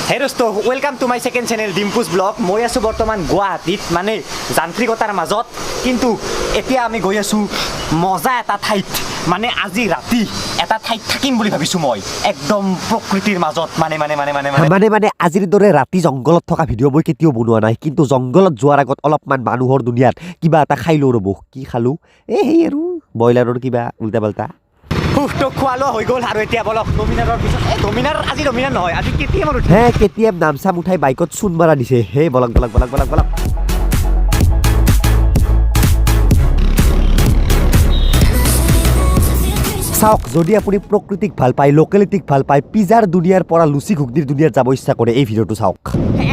Hey Rosto, welcome to my second channel Dimpus Vlog. মই আছো বৰ্তমান গুৱাহাটীত মানে যান্ত্ৰিকতাৰ মাজত কিন্তু এতিয়া আমি গৈ আছো মজা এটা ঠাইত মানে আজি ৰাতি এটা ঠাইত থাকিম বুলি ভাবিছো মই একদম প্ৰকৃতিৰ মাজত মানে আজিৰ দৰে ৰাতি জংগলত থকা ভিডিঅ' মই কেতিয়াও বনোৱা নাই কিন্তু জংগলত যোৱাৰ আগত অলপমান মানুহৰ দুনিয়াত কিবা এটা খাই লওঁ ৰ'ব কি খালো এই আৰু বইলাৰৰ কিবা উল্টা পাল্টা তো খোৱালো হৈ গ'ল আৰু এতিয়া বলক ডমিনাৰৰ পিছত ডমিনাৰ আজি ডমিনাৰ নহয় আজি কেটিএম আৰু হে কেটিএম নাম চাম উঠাই বাইকত চুন মাৰা দিছে হে বলক চাওক যদি আপুনি প্ৰকৃতিক ভাল পায় লোকেলিটিক ভাল পায় পিজাৰ দুনিয়াৰ পৰা লুচি ঘুগনিৰ দুনিয়াত যাব ইচ্ছা কৰে এই ভিডিঅ'টো চাওক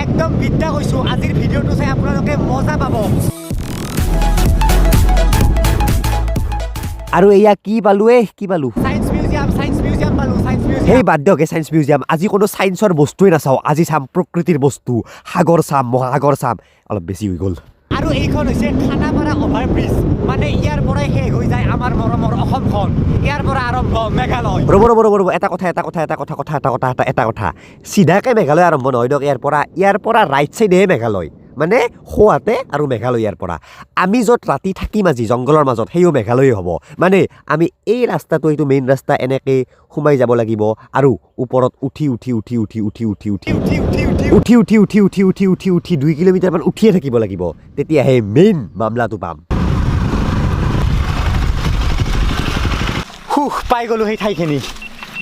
একদম বিদ্যা কৈছো আজিৰ ভিডিঅ'টো চাই আপোনালোকে মজা পাব আৰু এয়া কি পালো সায়েন্স মিউজিয়াম পালো হেই বাদ দিয়ক সায়েন্স মিউজিয়াম আজি কোনো সায়েন্সৰ বস্তুৱে নাচাও আজি চাম প্ৰকৃতিৰ বস্তু সাগৰ চাম মহাসাগৰ চাম অলপ বেছি হৈ গ'ল আৰু এইখন হৈছে খানাপাৰা অভাৰ ব্ৰিজ মানে ইয়াৰ পৰাই শেষ হৈ যায় আমাৰ মৰমৰ অসমখন ইয়াৰ পৰা আৰম্ভ মেঘালয় ৰ'ব এটা কথা চিধাকে মেঘালয় আৰম্ভ নহয় দিয়ক ইয়াৰ পৰা ৰাইট চাইডেহে মেঘালয় মানে সোঁহাতে আৰু মেঘালয় ইয়াৰ পৰা আমি য'ত ৰাতি থাকিম আজি জংগলৰ মাজত সেইও মেঘালয়ে হ'ব মানে আমি এই ৰাস্তাটো এইটো মেইন ৰাস্তা এনেকৈ সোমাই যাব লাগিব আৰু ওপৰত উঠি 2 কিলোমিটাৰমান উঠিয়ে থাকিব লাগিব তেতিয়াহে মেইন মামলাটো পাম পাই গ'লো সেই ঠাইখিনি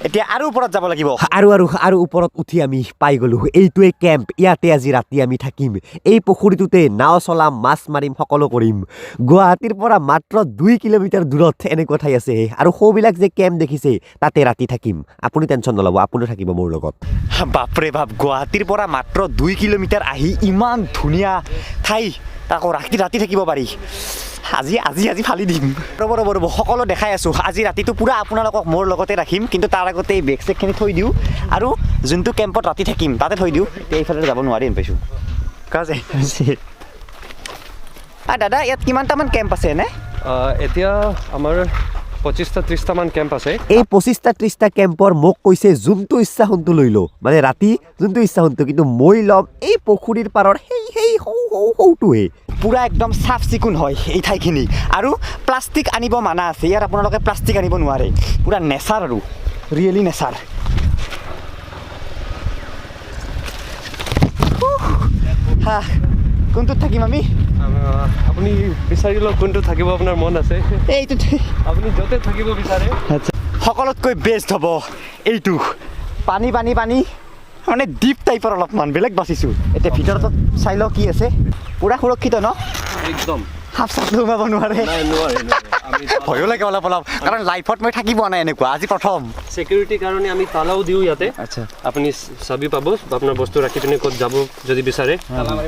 এতিয়া আৰু ওপৰত যাব লাগিব আৰু ওপৰত উঠি আমি পাই গ'লো এইটোৱে কেম্প ইয়াতে আজি ৰাতি আমি থাকিম এই পুখুৰীটোতে নাও চলাম মাছ মাৰিম সকলো কৰিম গুৱাহাটীৰ পৰা মাত্ৰ 2 কিলোমিটাৰ দূৰত এনেকুৱা ঠাই আছে আৰু সৌবিলাক যে কেম্প দেখিছে তাতে ৰাতি থাকিম আপুনি টেনশ্যন নল'ব আপুনিও থাকিব মোৰ লগত বাপৰে বাপ গুৱাহাটীৰ পৰা মাত্ৰ 2 কিলোমিটাৰ আহি ইমান ধুনীয়া ঠাই তাকো ৰাতি থাকিব পাৰি আজি ফালি দিম ৰ'ব সকলো দেখাই আছোঁ আজি ৰাতিটো পূৰা আপোনালোকক মোৰ লগতে ৰাখিম কিন্তু তাৰ আগতে এই বেগ চেগখিনি থৈ দিওঁ আৰু যোনটো কেম্পত ৰাতি থাকিম তাতে থৈ দিওঁ এইফালে যাব নোৱাৰিম পাইছোঁ কাজে দাদা ইয়াত কিমানটামান কেম্প আছে নে এতিয়া আমাৰ 25-30টা মান কেম্প আছে এই 25-30টা কেম্পৰ মোক কৈছে যোনটো ইচ্ছা সোনটো লৈ লওঁ মানে ৰাতি যোনটো ইচ্ছা সোনটো কিন্তু মই ল'ম এই পুখুৰীৰ পাৰৰ সেই সৌটোৱে পুৰা একদম চাফ চিকুণ হয় এই ঠাইখিনি আৰু প্লাষ্টিক আনিব মানা আছে ইয়াত আপোনালোকে প্লাষ্টিক আনিব নোৱাৰে পুৰা নেচাৰ আৰু ৰিয়েলি নেচাৰ কোনটোত থাকিম আমি আপুনি বিচাৰিলেও কোনটো থাকিব আপোনাৰ মন আছে এইটো আপুনি য'তে থাকিব বিচাৰে সকলোতকৈ বেষ্ট হ'ব এইটো পানী মানে ডিপ টাইপৰ অলপমান বেলেগ বাচিছোঁ এতিয়া ভিতৰত চাই লওঁ কি আছে পুৰা সুৰক্ষিত ন একদম সাপ চাপ সোমাব নোৱাৰে ভয়ো লাগে অলপ কাৰণ লাইফত মই থাকি পোৱা নাই এনেকুৱা আজি প্ৰথম ছিকিউৰিটিৰ কাৰণে আমি তালাও দিওঁ ইয়াতে আচ্ছা আপুনি চাবি পাব আপোনাৰ বস্তু ৰাখি পিনে ক'ত যাব যদি বিচাৰে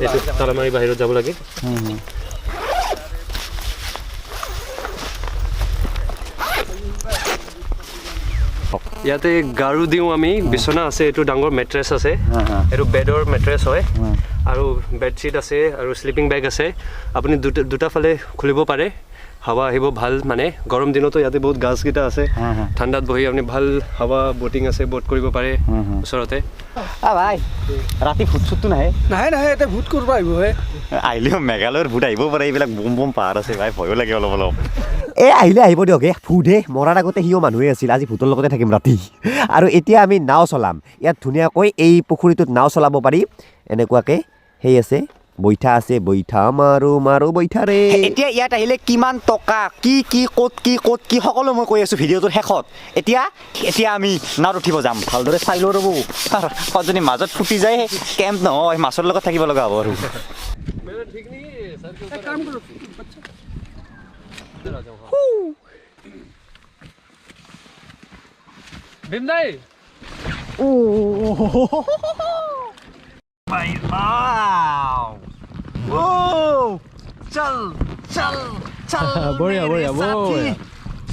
এইটো তালা মাৰি বাহিৰত যাব লাগে ইয়াতে গাৰু দিওঁ আমি বিচনা আছে এইটো ডাঙৰ মেট্ৰেছ আছে এইটো বেডৰ মেট্ৰেছ হয় আৰু বেডশ্বীট আছে আৰু স্লিপিং বেগ আছে আপুনি দুটা ফালে খুলিব পাৰে হাৱা আহিব ভাল মানে গৰম দিনতো ইয়াতে বহুত গাছকেইটা আছে ঠাণ্ডাত বহি আপুনি ভাল হাৱা বটিং আছে বট কৰিব পাৰে ওচৰতে ভাই ৰাতি ভূত চুতটো নাহে ইয়াতে ভূত কৰিব আহিব আহিলেও মেঘালয়ৰ ভূত আহিব পাৰে এইবিলাক বম পাহাৰ আছে ভাই ভয়ো লাগে অলপ আহিলে আহিব দিয়ক ভূতহে মৰাৰ আগতে সিও মানুহে আছিল আজি ভূতৰ লগতে থাকিম ৰাতি আৰু এতিয়া আমি নাও চলাম ইয়াত ধুনীয়াকৈ এই পুখুৰীটোত নাও চলাব পাৰি এনেকুৱাকৈ সেই আছে বৈঠা আছে বৈঠা মাৰো বৈঠাৰে এতিয়া ইয়াত আহিলে কিমান টকা কি ক'ত কি সকলো মই কৈ আছোঁ ভিডিঅ'টোৰ শেষত এতিয়া আমি নাৱত উঠিব যাম ভালদৰে চাই লওঁ ৰ'ব যদি মাজত ফুটি যায় কেম্প নহয় মাছৰ লগত থাকিব লগা হ'ব আৰু বিমদাই चल बढ़िया बहुत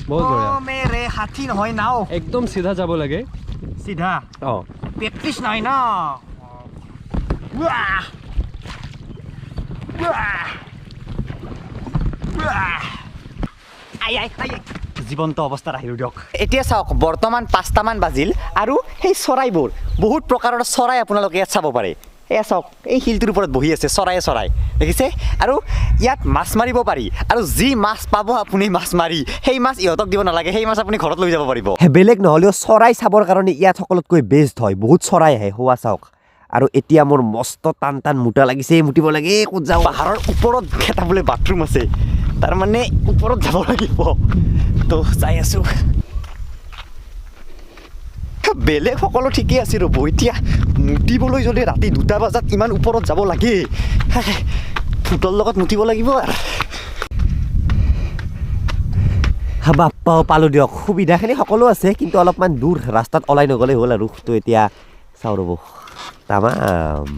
बढ़िया मेरे हाथी নহয় নাও একদম সিধা যাব লাগে সিধা প্ৰেক্টিছ নাই না জীৱন্ত অৱস্থাত আহিলোঁ দিয়ক এতিয়া চাওক বৰ্তমান 5টামান বাজিল আৰু সেই চৰাইবোৰ বহুত প্ৰকাৰৰ চৰাই আপোনালোকে ইয়াত চাব পাৰে এয়া চাওক এই শিলটোৰ ওপৰত বহি আছে চৰাই দেখিছে আৰু ইয়াত মাছ মাৰিব পাৰি আৰু যি মাছ পাব আপুনি মাছ মাৰি সেই মাছ ইহঁতক দিব নালাগে সেই মাছ আপুনি ঘৰত লৈ যাব পাৰিব বেলেগ নহ'লেও চৰাই চাবৰ কাৰণে ইয়াত সকলোতকৈ বেষ্ট হয় বহুত চৰাই আহে হোৱা চাওক আৰু এতিয়া মোৰ মস্ত টান মোটা লাগিছে মুটিব লাগে ক'ত যাওঁ পাহাৰৰ ওপৰত এটা বোলে বাথৰুম আছে তাৰমানে ওপৰত যাব লাগিব তো যাই আছোঁ বেলেগ সকলো ঠিকেই আছে ৰ'ব এতিয়া মুতিবলৈ যদি ৰাতি 2টা বজাত ইমান ওপৰত যাব লাগে ফুটৰ লগত মুতিব লাগিব বাপ্পাও পালোঁ দিয়ক সুবিধাখিনি সকলো আছে কিন্তু অলপমান দূৰ ৰাস্তাত ওলাই নগ'লে হ'ল আৰু তো এতিয়া চাওঁ ৰ'ব তামাম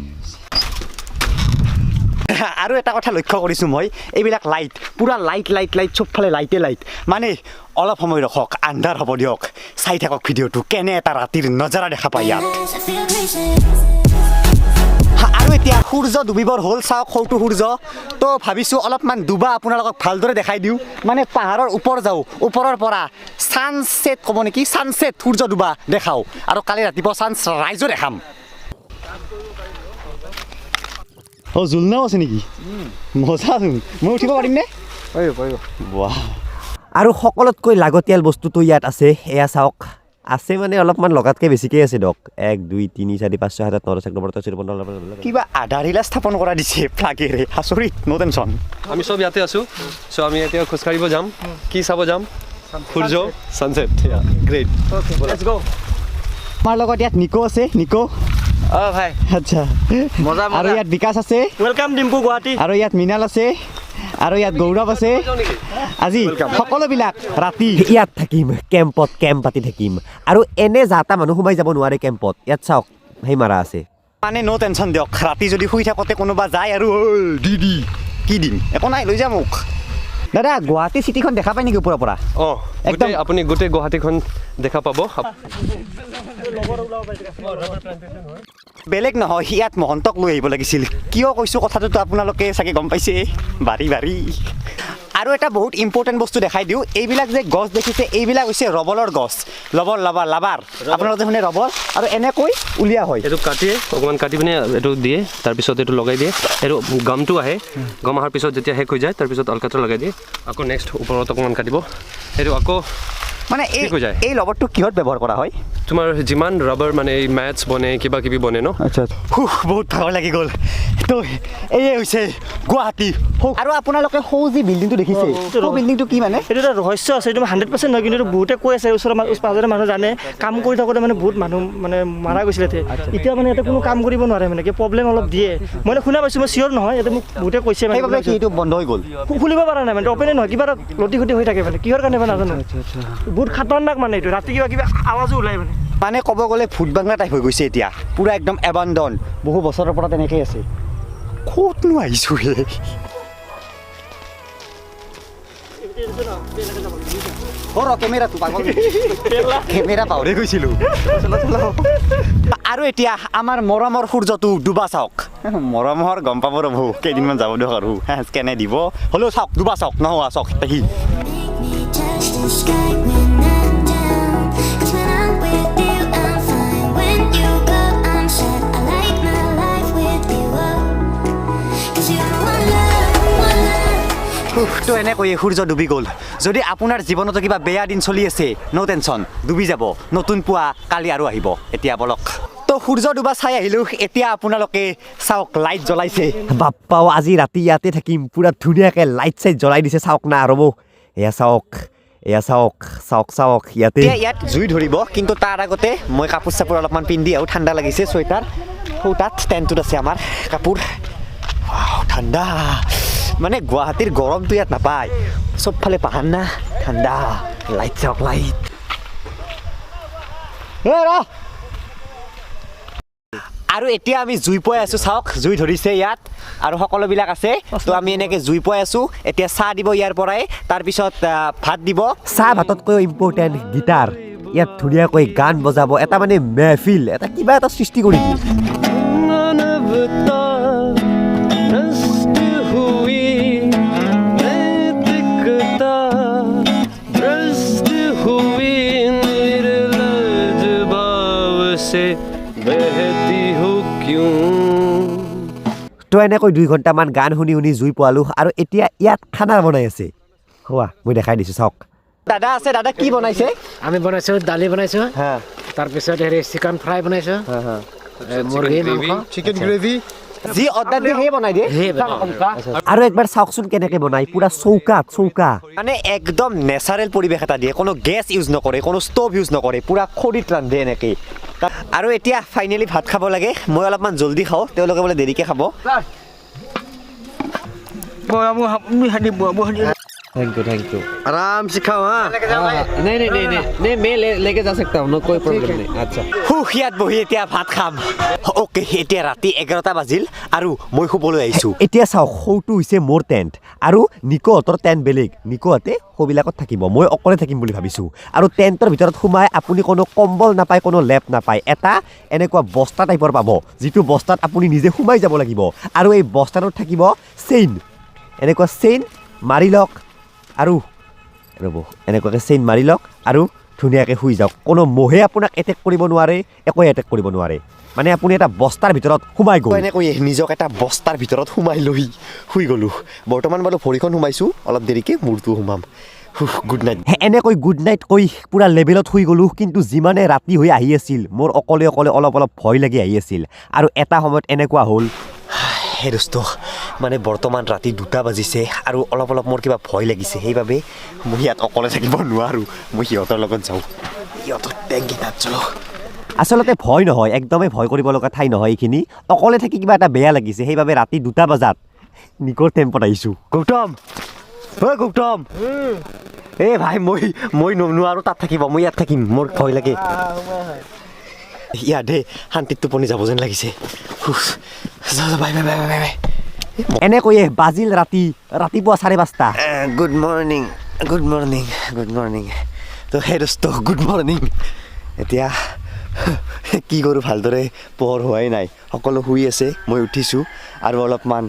আৰু এটা কথা লক্ষ্য কৰিছোঁ মই এইবিলাক লাইট পূৰা লাইট চবফালে লাইট মানে অলপ সময় ৰখক আন্ধাৰ হ'ব দিয়ক চাই থাকক ভিডিঅ'টো কেনে এটা ৰাতিৰ নজাৰা দেখা পায় ইয়াত আৰু এতিয়া সূৰ্য ডুবিবৰ হ'ল চাওক সৌটো সূৰ্য তো ভাবিছোঁ অলপমান ডুবা আপোনালোকক ভালদৰে দেখাই দিওঁ মানে পাহাৰৰ ওপৰ যাওঁ ওপৰৰ পৰা ছানছেট ক'ব নেকি ছানছেট সূৰ্য ডুবা দেখাওঁ আৰু কালি ৰাতিপুৱা ছানৰাইজো দেখাম অঁ জোলনাও আছে নেকি মজা মই উঠিব পাৰিম নে আৰু সকলোতকৈ লাগতিয়াল বস্তুটো ইয়াত আছে এয়া চাওক আছে মানে অলপমান লগাতকৈ বেছিকৈ আছে দিয়ক 1 2 3 4 5 6 7 8 9 10 11 12 কিবা আধাৰিলা স্থাপন কৰা দিছে প্লাগেৰে আচৰিত নো টেনশ্যন আমি চব ইয়াতে আছোঁ চ' আমি এতিয়া খোজকাঢ়িব যাম কি চাব যাম সূৰ্য ছানছেট গ্ৰেট লেটছ গো আমাৰ লগত ইয়াত নিকো আছে নিকো অঁ ভাই আচ্ছা মজা আৰু ইয়াত বিকাশ আছে ৱেলকাম ডিম্পু গুৱাহাটী আৰু ইয়াত মৃণাল আছে আৰু ইয়াত গৌৰৱ আছে আজি সকলোবিলাক ৰাতি ইয়াত থাকিম কেম্প পাতি থাকিম আৰু এনে যাতা মানুহ সোমাই যাব নোৱাৰে কেম্পত ইয়াত চাওক সেই মাৰা আছে মানে ন' টেনশ্যন দিয়ক ৰাতি যদি শুই থাকোঁতে কোনোবা যায় আৰু দি কি দিম একো নাই লৈ যাম মোক দাদা গুৱাহাটী চিটিখন দেখা পায় নেকি ওপৰৰ পৰা অঁ একদম আপুনি গোটেই গুৱাহাটীখন দেখা পাব বেলেগ নহয় ইয়াত মহন্তক লৈ আহিব লাগিছিল কিয় কৈছোঁ কথাটোতো আপোনালোকে চাগে গম পাইছে বাৰী আৰু এটা বহুত ইম্পৰ্টেণ্ট বস্তু দেখাই দিওঁ এইবিলাক যে গছ দেখিছে এইবিলাক হৈছে ৰবৰৰ গছ লাবাৰ আপোনালোকে শুনে ৰবৰ আৰু এনেকৈ উলিওৱা হয় এইটো কাটিয়ে অকণমান কাটি পিনে এইটো দিয়ে তাৰপিছত এইটো লগাই দিয়ে এইটো গমটো আহে গম অহাৰ পিছত যেতিয়া শেষ হৈ যায় তাৰপিছত অলকাট্ৰা লগাই দিয়ে আকৌ নেক্সট ওপৰত অকণমান কাটিব সেইটো আকৌ মানে এই ৰবৰটো কিহত ব্যৱহাৰ কৰা হয় তোমাৰ যিমান ৰবৰ মানে এই মেটছ বনে কিবা কিবি বনে ন আচ্ছা বহুত ভাগৰ লাগি গ'ল তো এয়ে হৈছে গুৱাহাটী আৰু আপোনালোকে সৌ যি বিল্ডিংটো দেখিছে সেই বিল্ডিংটো কি মানে এইটো এটা ৰহস্য আছে এইটো 100% নহয় কিন্তু বহুতে কৈ আছে ওচৰৰ পাঁচজনে মানুহ জানে কাম কৰি থাকোঁতে মানে বহুত মানুহ মানে মাৰা গৈছিলে এতিয়া মানে ইয়াতে কোনো কাম কৰিব নোৱাৰে মানে কি প্ৰব্লেম অলপ দিয়ে মই শুনা পাইছোঁ মই চিয়'ৰ নহয় ইয়াতে মোক বহুতে কৈছে মানে সেইবাবে কি এইটো বন্ধ হৈ গ'ল খুলিব পৰা নাই মানে অপেনে নহয় কিবা এটা লটি ঘটি হৈ থাকে মানে কিহৰ কাৰণে নাজানো বহুত খাতৰনাক মানে এইটো ৰাতি কিবা আৱাজো ওলাই মানে ক'ব গ'লে ভূত বাংলা টাইপ হৈ গৈছে এতিয়া পূৰা একদম এবাণ্ডন বহু বছৰৰ পৰা তেনেকৈ আছে ক'তনো আহিছোঁ হে কেমেৰাটো পাগল কেমেৰা পাহৰি গৈছিলোঁ আৰু এতিয়া আমাৰ মৰমৰ সূৰ্যটো ডুবা চাওক মৰমৰ গম পাব ৰ'ব কেইদিনমান যাব দিয়ক আৰু কেনে দিব হ'লেও চাওক ডুবা চাওক নোহোৱা চাওক দেখি তো এনেকৈয়ে সূৰ্য ডুবি গ'ল যদি আপোনাৰ জীৱনতো কিবা বেয়া দিন চলি আছে ন' টেনশ্যন ডুবি যাব নতুন পুৱা কালি আৰু আহিব এতিয়া বলক তো সূৰ্য ডুবা চাই আহিলোঁ এতিয়া আপোনালোকে চাওক লাইট জ্বলাইছে বাপ্পাও আজি ৰাতি ইয়াতে থাকিম পূৰা ধুনীয়াকৈ লাইট চাইট জ্বলাই দিছে চাওক না ৰ'ব এয়া চাওক ইয়াতে ইয়াত জুই ধৰিব কিন্তু তাৰ আগতে মই কাপোৰ চাপোৰ অলপমান পিন্ধি আৰু ঠাণ্ডা লাগিছে চুৱেটাৰ সৌ তাত টেণ্টটোত আছে আমাৰ কাপোৰ ঠাণ্ডা মানে গুৱাহাটীৰ গৰমটো ইয়াত নাপায় চবফালে পাহাৰ না ঠাণ্ডা লাইট চাওক লাইট আৰু এতিয়া আমি জুই পুৱাই আছোঁ চাওক জুই ধৰিছে ইয়াত আৰু সকলোবিলাক আছে তো আমি এনেকৈ জুই পুৱাই আছোঁ এতিয়া চাহ দিব ইয়াৰ পৰাই তাৰপিছত ভাত দিব চাহ ভাততকৈ ইম্পৰ্টেণ্ট গীটাৰ ইয়াত ধুনীয়াকৈ গান বজাব এটা মানে মেহফিল এটা কিবা এটা সৃষ্টি কৰি দিয়ে তো এনেকৈ 2 ঘণ্টামান গান শুনি শুনি জুই পোৱালোঁ আৰু এতিয়া ইয়াত খানা বনাই আছে হোৱা মই দেখাই দিছোঁ চাওক দাদা আছে দাদা কি বনাইছে আমি বনাইছোঁ দালি বনাইছোঁ তাৰপিছত হেৰি চিকেন ফ্ৰাই বনাইছোঁ মুৰ্গী মাংস চিকেন গ্ৰেভি যি অৰ্ডাৰ দিয়ে সেই বনাই দিয়ে আৰু একবাৰ চাওকচোন কেনেকৈ বনাই পুৰা চৌকা মানে একদম নেচাৰেল পৰিৱেশ এটা দিয়ে কোনো গেছ ইউজ নকৰে কোনো ষ্টভ ইউজ নকৰে পুৰা খৰিত ৰান্ধে এনেকৈ আৰু এতিয়া ফাইনেলি ভাত খাব লাগে মই অলপমান জল্দি খাওঁ তেওঁলোকে বোলে দেৰিকৈ খাব थैंक यू आराम से खाओ हाँ नहीं मैं लेके जा सकता हूँ कोई प्रॉब्लम नहीं अच्छा ইয়াত বহি এতিয়া ভাত খাম ওকে এতিয়া ৰাতি 11টা বাজিল আৰু মই শুবলৈ আহিছোঁ এতিয়া চাওক সৌটো হৈছে মোৰ টেণ্ট আৰু নিকোহঁতৰ টেণ্ট বেলেগ নিকোহঁতে সৌবিলাকত থাকিব মই অকলে থাকিম বুলি ভাবিছোঁ আৰু টেণ্টৰ ভিতৰত সোমাই আপুনি কোনো কম্বল নাপায় কোনো লেপ নাপায় এটা এনেকুৱা বস্তা টাইপৰ পাব যিটো বস্তাত আপুনি নিজে সোমাই যাব লাগিব আৰু এই বস্তাটোত থাকিব চেইন এনেকুৱা চেইন মাৰি লওক আৰু ৰ'ব এনেকুৱাকৈ চেইন মাৰি লওক আৰু ধুনীয়াকৈ শুই যাওক কোনো মহে আপোনাক এটেক কৰিব নোৱাৰে একোৱে এটেক কৰিব নোৱাৰে মানে আপুনি এটা বস্তাৰ ভিতৰত সোমাই গ'ল এনেকৈ নিজক এটা বস্তাৰ ভিতৰত সোমাই লৈ শুই গ'লোঁ বৰ্তমান বাৰু ভৰিখন সোমাইছোঁ অলপ দেৰিকৈ মূৰটো সোমাম গুড নাইট এনেকৈ গুড নাইট কৈ পুৰা লেভেলত শুই গ'লোঁ কিন্তু যিমানে ৰাতি হৈ আহি আছিল মোৰ অকলে অলপ ভয় লাগি আহি আছিল আৰু এটা সময়ত এনেকুৱা হ'ল হে দোস্ত মানে বৰ্তমান ৰাতি 2টা বাজিছে আৰু অলপ মোৰ কিবা ভয় লাগিছে সেইবাবে মই ইয়াত অকলে থাকিব নোৱাৰোঁ মই সিহঁতৰ লগত যাওঁ সিহঁতৰ টেংকি তাত চলো আচলতে ভয় নহয় একদমেই ভয় কৰিব লগা ঠাই নহয় এইখিনি অকলে থাকি কিবা এটা বেয়া লাগিছে সেইবাবে ৰাতি 2টা বজাত নিকৰ টেম্পত আহিছোঁ গৌতম গৌতম এই ভাই মই নোৱাৰোঁ তাত থাকিব মই ইয়াত থাকিম মোৰ ভয় লাগে ইয়াত দেই শান্তিত টোপনি যাব যেন লাগিছে বাই এনেকৈয়ে বাজিল ৰাতিপুৱা 5:30 গুড মৰ্ণিং তো সেই দোস্ত গুড মৰ্ণিং এতিয়া কি কৰোঁ ভালদৰে পোহৰ হোৱাই নাই সকলো শুই আছে মই উঠিছোঁ আৰু অলপমান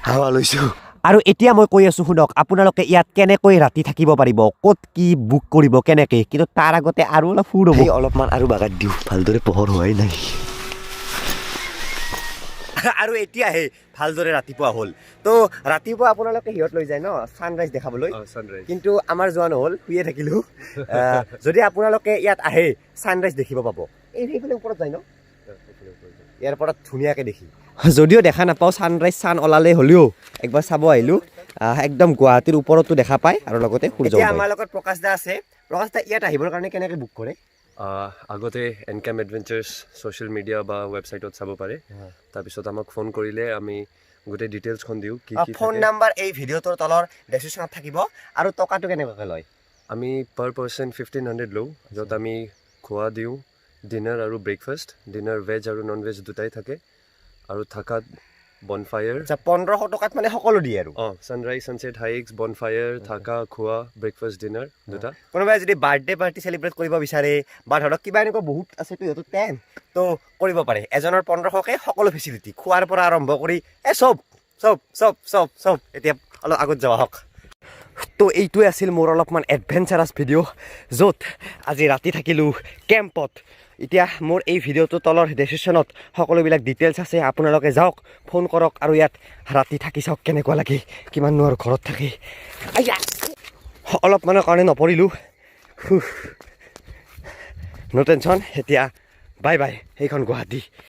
হাৱা লৈছোঁ আৰু এতিয়া মই কৈ আছোঁ শুনক আপোনালোকে ইয়াত কেনেকৈ ৰাতি থাকিব পাৰিব ক'ত কি বুক কৰিব কেনেকৈ কিন্তু তাৰ আগতে আৰু অলপ ফুৰ হ'ব অলপমান আৰু বাগাত দিওঁ ভালদৰে পোহৰ হোৱাই নাই আৰু এতিয়াহে ভালদৰে ৰাতিপুৱা হ'ল তো ৰাতিপুৱা আপোনালোকে সিহঁত লৈ যায় ন ছানৰাইজ দেখাবলৈ কিন্তু আমাৰ যোৱা নহ'ল শুয়ে থাকিলোঁ যদি আপোনালোকে ইয়াত আহে ছানৰাইজ দেখিব পাব এইফালে ওপৰত যায় ন ইয়াৰ পৰা ধুনীয়াকৈ দেখি যদিও দেখা নাপাওঁ ছানৰাইজ চান ওলালে হ'লেও একবাৰ চাব আহিলোঁ একদম গুৱাহাটীৰ ওপৰতো দেখা পায় আৰু লগতে সূৰ্য আমাৰ লগত প্ৰকাশ দা আছে প্ৰকাশ দা ইয়াত আহিবৰ কাৰণে কেনেকৈ বুক কৰে আগতে এনকেম এডভেঞ্চাৰ্ছ ছ'চিয়েল মিডিয়া বা ৱেবছাইটত চাব পাৰে তাৰপিছত আমাক ফোন কৰিলে আমি গোটেই ডিটেইলছখন দিওঁ কি ফোন নাম্বাৰ এই ভিডিঅ'টোৰ তলৰ ডেছক্ৰিপশ্যনত থাকিব আৰু টকাটো কেনেকুৱাকৈ লয় আমি পাৰ পাৰ্চন 1500 লওঁ য'ত আমি খোৱা দিওঁ ডিনাৰ আৰু ব্ৰেকফাষ্ট ডিনাৰ ভেজ আৰু নন ভেজ দুটাই থাকে আৰু থাকাত বনফায়াৰ 1500 টকাত মানে সকলো দিয়ে আৰু ছানৰাইজ ছানছেট হাইক্স বনফায়াৰ থাকা খোৱা ব্ৰেকফাষ্ট ডিনাৰ দুটা কোনোবাই যদি বাৰ্থডে পাৰ্টি চেলিব্ৰেট কৰিব বিচাৰে বা ধৰক কিবা এনেকুৱা বহুত আছে সিহঁতৰ 10 তো কৰিব পাৰে এজনৰ 1500কে সকলো ফেচিলিটি খোৱাৰ পৰা আৰম্ভ কৰি চব এতিয়া অলপ আগত যোৱা হওক তো এইটোৱে আছিল মোৰ অলপমান এডভেঞ্চাৰাছ ভিডিঅ' য'ত আজি ৰাতি থাকিলোঁ কেম্পত এতিয়া মোৰ এই ভিডিঅ'টোৰ তলৰ ডেছক্ৰিপশ্যনত সকলোবিলাক ডিটেইলছ আছে আপোনালোকে যাওক ফোন কৰক আৰু ইয়াত ৰাতি থাকি চাওক কেনেকুৱা লাগে কিমাননো আৰু ঘৰত থাকি অলপমানৰ কাৰণে নপৰিলোঁ ন টেনশ্যন এতিয়া বাই সেইখন গুৱাহাটী